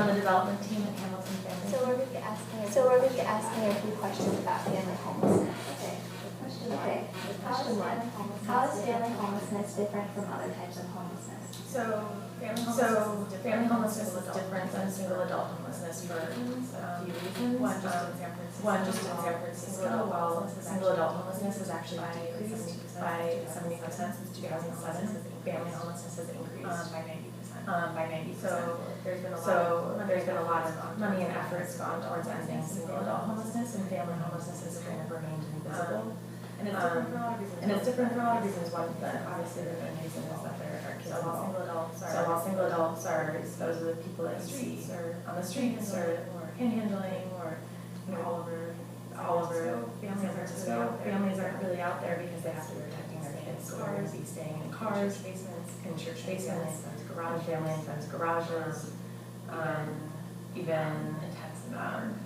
on the development team at Hamilton Family. So we're going to be asking a few questions about family homelessness. Okay. Question one. How is family homelessness different from other types of homelessness? So family homelessness is different than single adult homelessness for a few reasons. One, just in San Francisco, while single adult homelessness has actually decreased by 70% since 2007, family homelessness has increased by 90%. So there's been a lot of money and efforts gone towards ending single adult homelessness, and family homelessness has kind of remained invisible. And it's different for a lot of reasons. One, obviously the main reason is that there are kids involved. So while single adults are those are the people that you see on the streets or panhandling or all over San Francisco, families aren't really out there because they have to be protecting their kids. So they're going to be staying in cars, basements, in church basements, family and friends' garages, even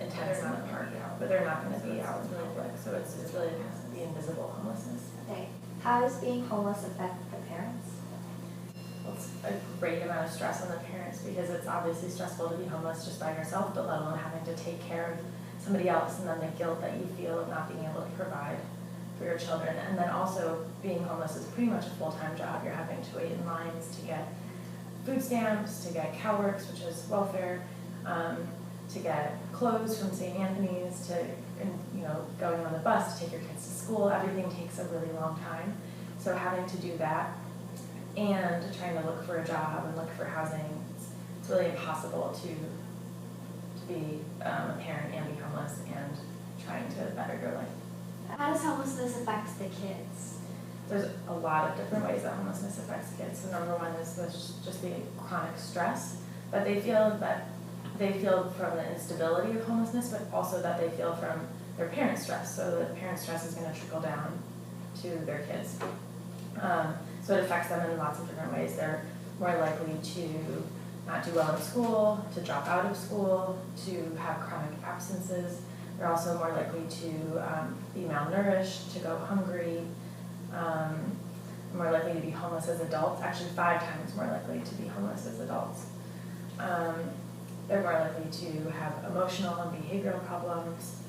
intense in the park. But they're not going to be out in public. So it's really the invisible homelessness. Okay. How does being homeless affect the parents? Well, it's a great amount of stress on the parents because it's obviously stressful to be homeless just by yourself, but let alone having to take care of somebody else, and then the guilt that you feel of not being able to provide for your children. And then also being homeless is pretty much a full-time job. You're having to wait in lines to get food stamps, to get CalWorks, which is welfare, to get clothes from St. Anthony's, going on the bus to take your kids to school. Everything takes a really long time. So having to do that and trying to look for a job and look for housing, it's really impossible to be a parent and be homeless and trying to better your life. How does homelessness affect the kids? There's a lot of different ways that homelessness affects kids. So number one is just the chronic stress, but they feel from the instability of homelessness, but also that they feel from their parents' stress. So the parents' stress is going to trickle down to their kids. So it affects them in lots of different ways. They're more likely to not do well in school, to drop out of school, to have chronic absences. They're also more likely to be malnourished, to go hungry, more likely to be homeless as adults, actually 5 times more likely to be homeless as adults. They're more likely to have emotional and behavioral problems.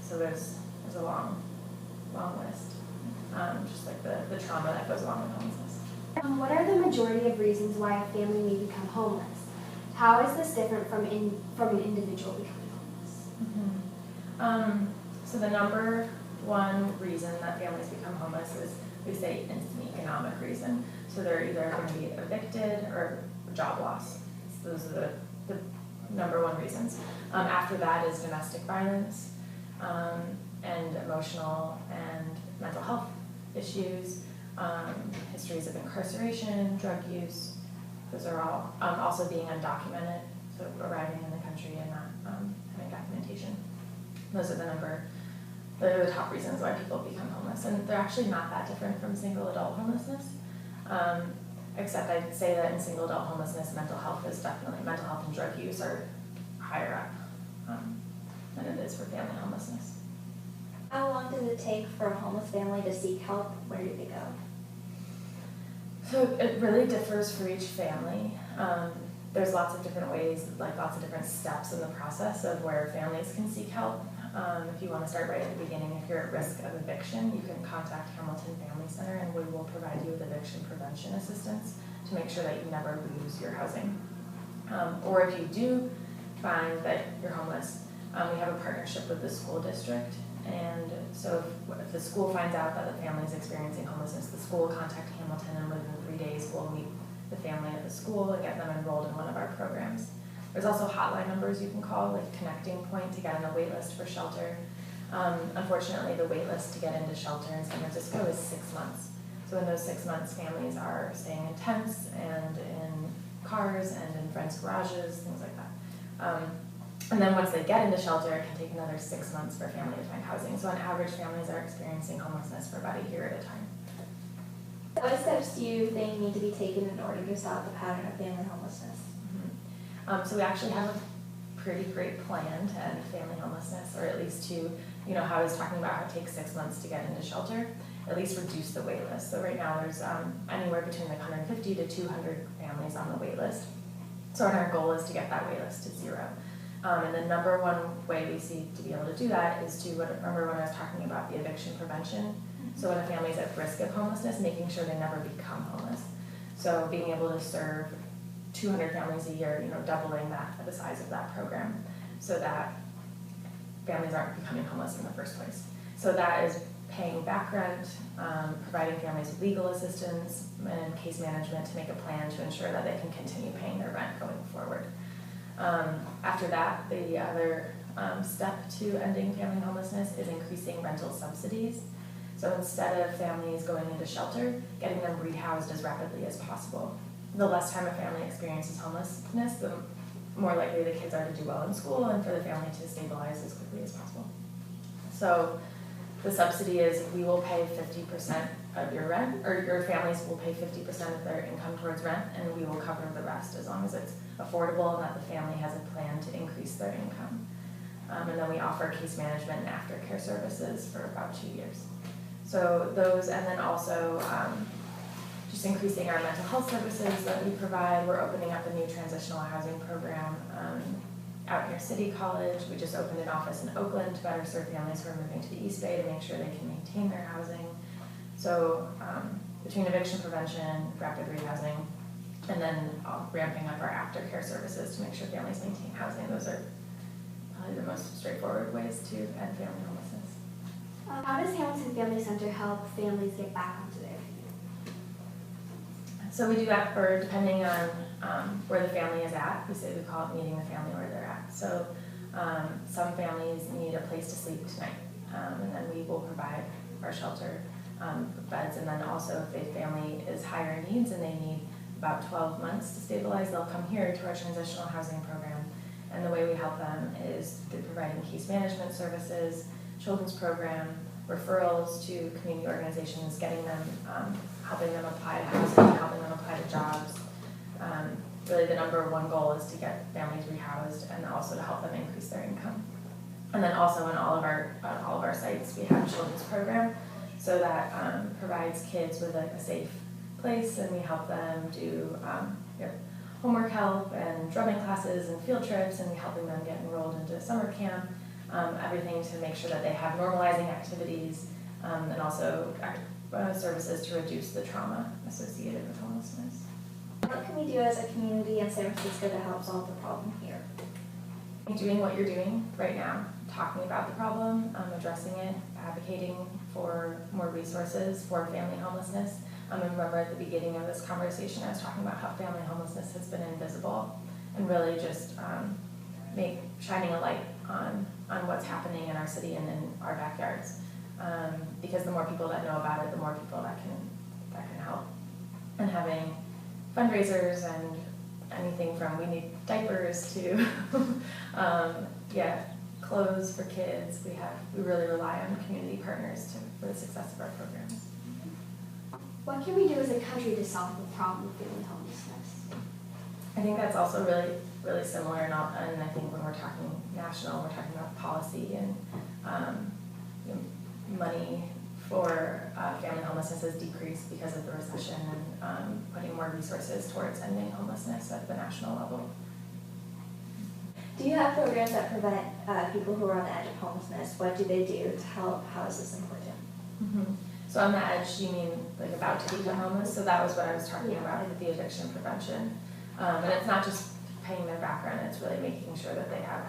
So there's a long list, just like the trauma that goes along with homelessness. What are the majority of reasons why a family may become homeless? How is this different from an individual becoming homeless? So the number one reason that families become homeless is, we say, it's an economic reason. So they're either going to be evicted or job loss. So those are the number one reasons. After that is domestic violence and emotional and mental health issues, histories of incarceration, drug use. Those are all also being undocumented, so arriving in the country and not having documentation. Those are the top reasons why people become homeless, and they're actually not that different from single adult homelessness. Except I'd say that in single adult homelessness, mental health and drug use are higher up than it is for family homelessness. How long does it take for a homeless family to seek help? Where do they go? So it really differs for each family. There's lots of different ways, like lots of different steps in the process of where families can seek help. If you want to start right at the beginning, if you're at risk of eviction, you can contact Hamilton Family Center and we will provide you with eviction prevention assistance to make sure that you never lose your housing. Or if you do find that you're homeless, we have a partnership with the school district. And so if the school finds out that the family is experiencing homelessness, the school will contact Hamilton, and within 3 days we'll meet the family at the school and get them enrolled in one of our programs. There's also hotline numbers you can call, like Connecting Point, to get on the wait list for shelter. Unfortunately, the wait list to get into shelter in San Francisco is 6 months. So in those 6 months, families are staying in tents and in cars and in friends' garages, things like that. And then once they get into shelter, it can take another 6 months for a family to find housing. So on average, families are experiencing homelessness for about a year at a time. What steps do you think need to be taken in order to stop the pattern of family homelessness? So we actually have a pretty great plan to end family homelessness, or at least to, how I was talking about how it takes 6 months to get into shelter, at least reduce the wait list. So right now there's anywhere between like 150 to 200 families on the wait list. So our goal is to get that wait list to 0. And the number one way we see to be able to do that is to, remember when I was talking about the eviction prevention? So when a family is at risk of homelessness, making sure they never become homeless. So being able to serve 200 families a year, doubling the size of that program, so that families aren't becoming homeless in the first place. So that is paying back rent, providing families with legal assistance and case management to make a plan to ensure that they can continue paying their rent going forward. After that, the other step to ending family homelessness is increasing rental subsidies. So instead of families going into shelter, getting them rehoused as rapidly as possible. The less time a family experiences homelessness, the more likely the kids are to do well in school and for the family to stabilize as quickly as possible. So the subsidy is we will pay 50% of your rent, or your families will pay 50% of their income towards rent, and we will cover the rest as long as it's affordable and that the family has a plan to increase their income. And then we offer case management and aftercare services for about 2 years. So those, and then also just increasing our mental health services that we provide. We're opening up a new transitional housing program out near City College. We just opened an office in Oakland to better serve families who are moving to the East Bay to make sure they can maintain their housing. So between eviction prevention, rapid rehousing, and then ramping up our aftercare services to make sure families maintain housing, those are probably the most straightforward ways to end family homelessness. How does Hamilton Family Center help families get back onto their feet? So we do that for, depending on where the family is at, we call it meeting the family where they're at. So some families need a place to sleep tonight, and then we will provide our shelter beds, and then also if a family is higher needs and they need about 12 months to stabilize, they'll come here to our transitional housing program. And the way we help them is through providing case management services, children's program, referrals to community organizations, getting them, helping them apply to housing, helping them apply to jobs. Really the number one goal is to get families rehoused and also to help them increase their income. And then also in all of our sites, we have a children's program, so that provides kids with a safe place, and we help them do homework help and drumming classes and field trips, and we helping them get enrolled into summer camp. Everything to make sure that they have normalizing activities, and also services to reduce the trauma associated with homelessness. What can we do as a community in San Francisco to help solve the problem here? Doing what you're doing right now, talking about the problem, addressing it, advocating for more resources for family homelessness. And remember at the beginning of this conversation, I was talking about how family homelessness has been invisible, and really just shining a light on what's happening in our city and in our backyards. Because the more people that know about it, the more people that can help. And having fundraisers and anything from we need diapers to clothes for kids. We really rely on community partners for the success of our programs. What can we do as a country to solve the problem of family homelessness? I think that's also really, really similar, and I think when we're talking national, we're talking about policy and money for family homelessness has decreased because of the recession, and putting more resources towards ending homelessness at the national level. Do you have programs that prevent people who are on the edge of homelessness? What do they do to help? How is this important? Mm-hmm. So on the edge, you mean like about to become homeless? So that was what I was talking about with the eviction prevention. And it's not just paying their background, it's really making sure that they have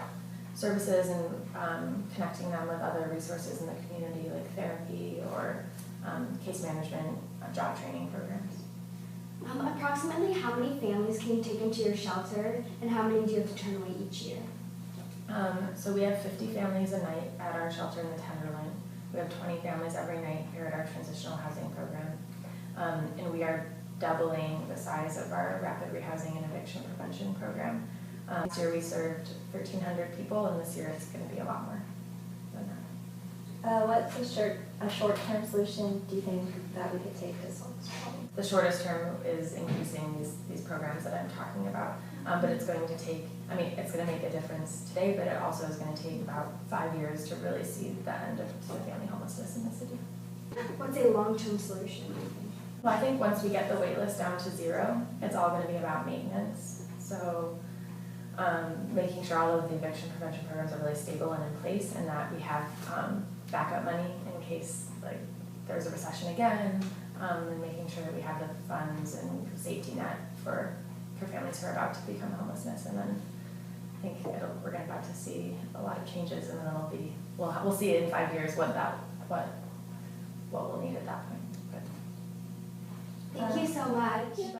services and connecting them with other resources in the community like therapy or case management, job training programs. Approximately how many families can you take into your shelter, and how many do you have to turn away each year? So we have 50 families a night at our shelter in the Tenderloin. We have 20 families every night here at our transitional housing program. And we are doubling the size of our rapid rehousing and eviction prevention program. This year we served 1,300 people, and this year it's going to be a lot more than that. What's a short-term solution do you think that we could take to solve this problem? The shortest term is increasing these programs that I'm talking about, but it's going to take, it's going to make a difference today, but it also is going to take about 5 years to really see the end of the family homelessness in the city. What's a long-term solution, do you think? Well, I think once we get the wait list down to 0, it's all going to be about maintenance. So making sure all of the eviction prevention programs are really stable and in place, and that we have backup money in case like there's a recession again, and making sure that we have the funds and safety net for families who are about to become homelessness. And then I think we're about to see a lot of changes, and then we'll see in 5 years what we'll need at that point. But, Thank you so much.